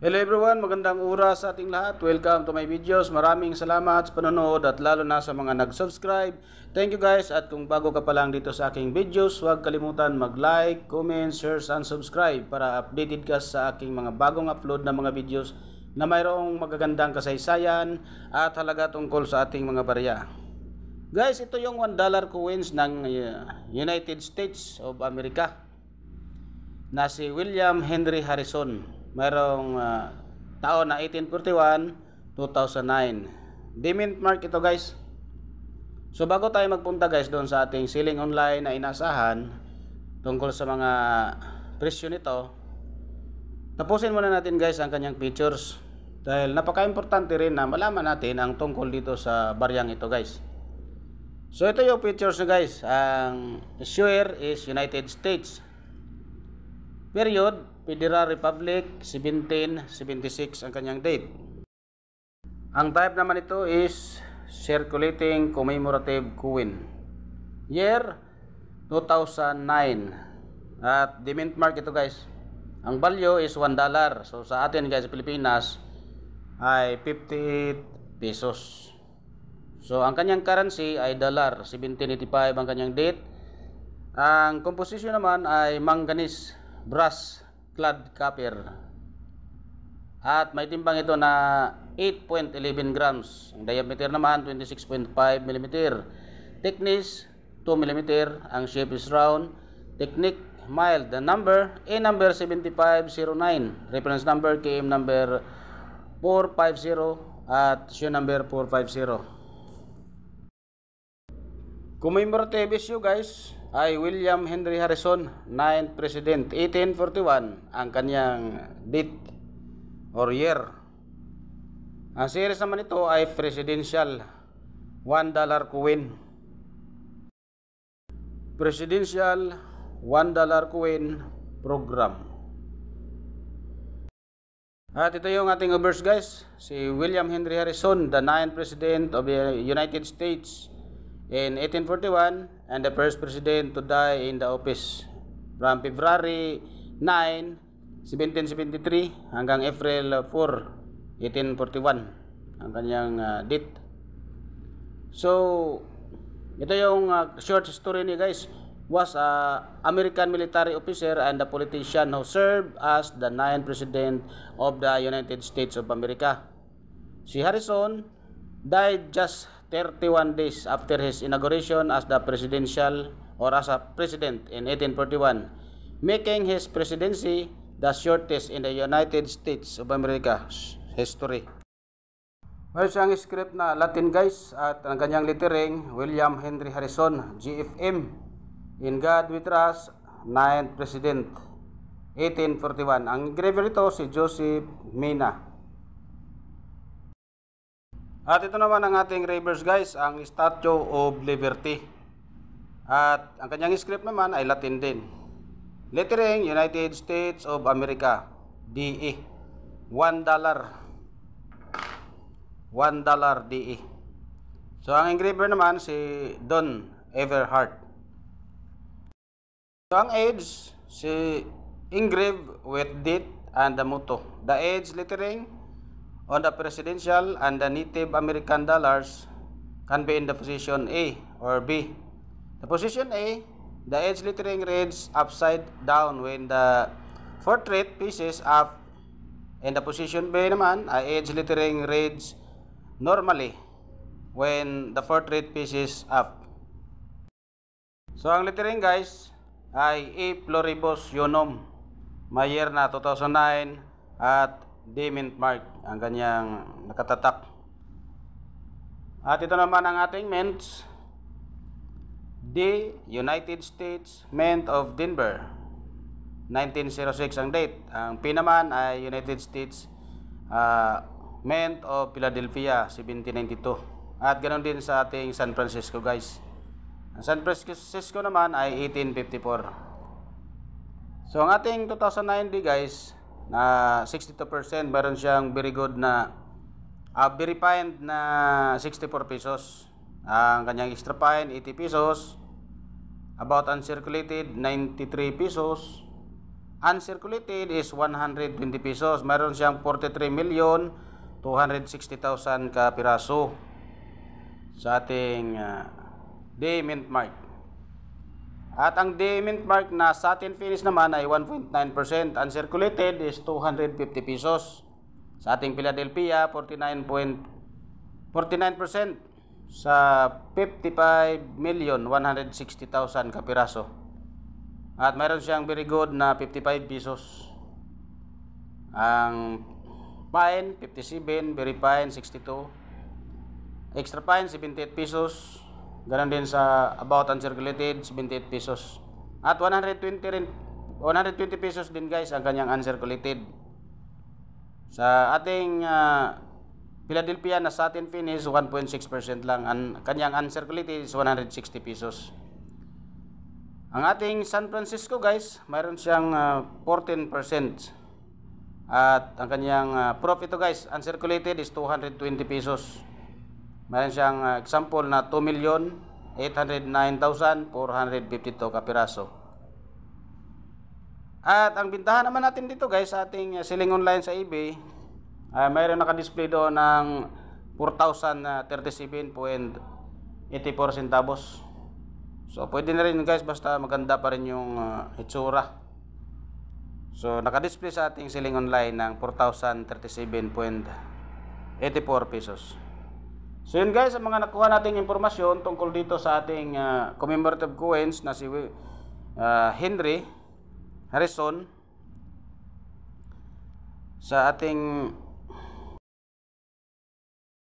Hello everyone, magandang oras sa ating lahat. Welcome to my videos. Maraming salamat sa panonood at lalo na sa mga nag-subscribe. Thank you guys, at kung bago ka pa lang dito sa aking videos, huwag kalimutan mag-like, comment, share, and subscribe para updated ka sa aking mga bagong upload na mga videos na mayroong magagandang kasaysayan at halaga tungkol sa ating mga barya. Guys, ito yung $1 coins ng United States of America na si William Henry Harrison. Mayroong taon na 1841, 2009. Demint mark ito guys. So bago tayo magpunta guys doon sa ating selling online na inasahan tungkol sa mga presyo nito, tapusin muna natin guys ang kanyang features. Dahil napaka-importante rin na malaman natin ang tungkol dito sa baryang ito guys. So ito yung features nyo guys. Ang issuer is United States. Period, Federal Republic, 1776 ang kanyang date. Ang type naman ito is circulating commemorative coin. Year 2009. At demint mark ito guys. Ang value is $1. So sa atin guys sa Pilipinas ay 50 pesos. So ang kanyang currency ay dollar, 1785 ang kanyang date. Ang composition naman ay manganese, brass, clad copper. At may timbang ito na 8.11 grams. Ang diameter naman 26.5 mm. Thickness 2 mm. Ang shape is round. Technique mild. The number A number 7509. Reference number KM number 450 at shoe number 450. Commemorative issue guys ay William Henry Harrison, 9th President, 1841 ang kanyang date or year. Ang series naman ito ay Presidential $1 coin. Presidential $1 coin program. At ito yung ating obverse guys. Si William Henry Harrison, the 9th President of the United States in 1841 and the first president to die in the office from February 9, 1773 hanggang April 4, 1841 ang kanyang date. So ito yung short story ni guys. Was a American military officer and a politician who served as the 9th president of the United States of America. Si Harrison died just 31 days after his inauguration as the presidential or as a president in 1841, making his presidency the shortest in the United States of America history. Mayroon siyang script na Latin guys, at ang kanyang lettering William Henry Harrison, GFM, in God We Trust, 9th President, 1841. Ang engraver ito si Joseph Mina. At ito naman ang ating reverse guys, ang Statue of Liberty. At ang kanyang script naman ay Latin din. Lettering United States of America, DE. $1. $1 DE. So ang engraver naman si Don Everhart. So ang age, si engrave with date and the motto. The age lettering on the presidential and the Native American dollars can be in the position A or B. The position A, the edge lettering reads upside down when the portrait faces up. In the position B naman, edge lettering reads normally when the portrait faces up. So ang lettering guys ay A pluribus unum. May year na 2009 at demint mark ang kanyang nakatatak. At ito naman ang ating mints. D, United States Mint of Denver, 1906 ang date. Ang P naman ay United States Mint of Philadelphia, 1792. At ganoon din sa ating San Francisco guys. Ang San Francisco naman ay 1854. So ang ating 2009 guys na 62%, meron siyang very good na very fine na 64 pesos. Ang kanyang extra fine 80 pesos. About uncirculated 93 pesos. uncirculated is 120 pesos. Mayroon siyang 43,260,000 ka piraso sa ating day mint mark. At ang day mint mark na satin finish naman ay 1.9%. Uncirculated is 250 pesos. Sa ating Philadelphia, 49% sa 55,160,000 ka piraso. At mayroon siyang very good na 55 pesos. Ang fine, 57, very fine, 62. Extra fine, 78 pesos. Ganon din sa about uncirculated, 78 pesos. At 120 pesos din guys ang kanyang uncirculated. Sa ating Philadelphia na satin finish, 1.6% lang. Ang kanyang uncirculated is 160 pesos. Ang ating San Francisco guys, mayroon siyang 14%. At ang kanyang proof ito guys, uncirculated is 220 pesos. Mayroon siyang example na 2,809,452 kapiraso. At ang bintahan naman natin dito guys sa ating selling online sa eBay, mayroon naka-display doon ng 4,037.84 centavos. So, pwede na rin guys, basta maganda pa rin yung itsura. So, naka-display sa ating selling online ng 4,037.84 pesos. So, yun guys, ang mga nakuha nating impormasyon tungkol dito sa ating commemorative coins na si Henry Harrison sa ating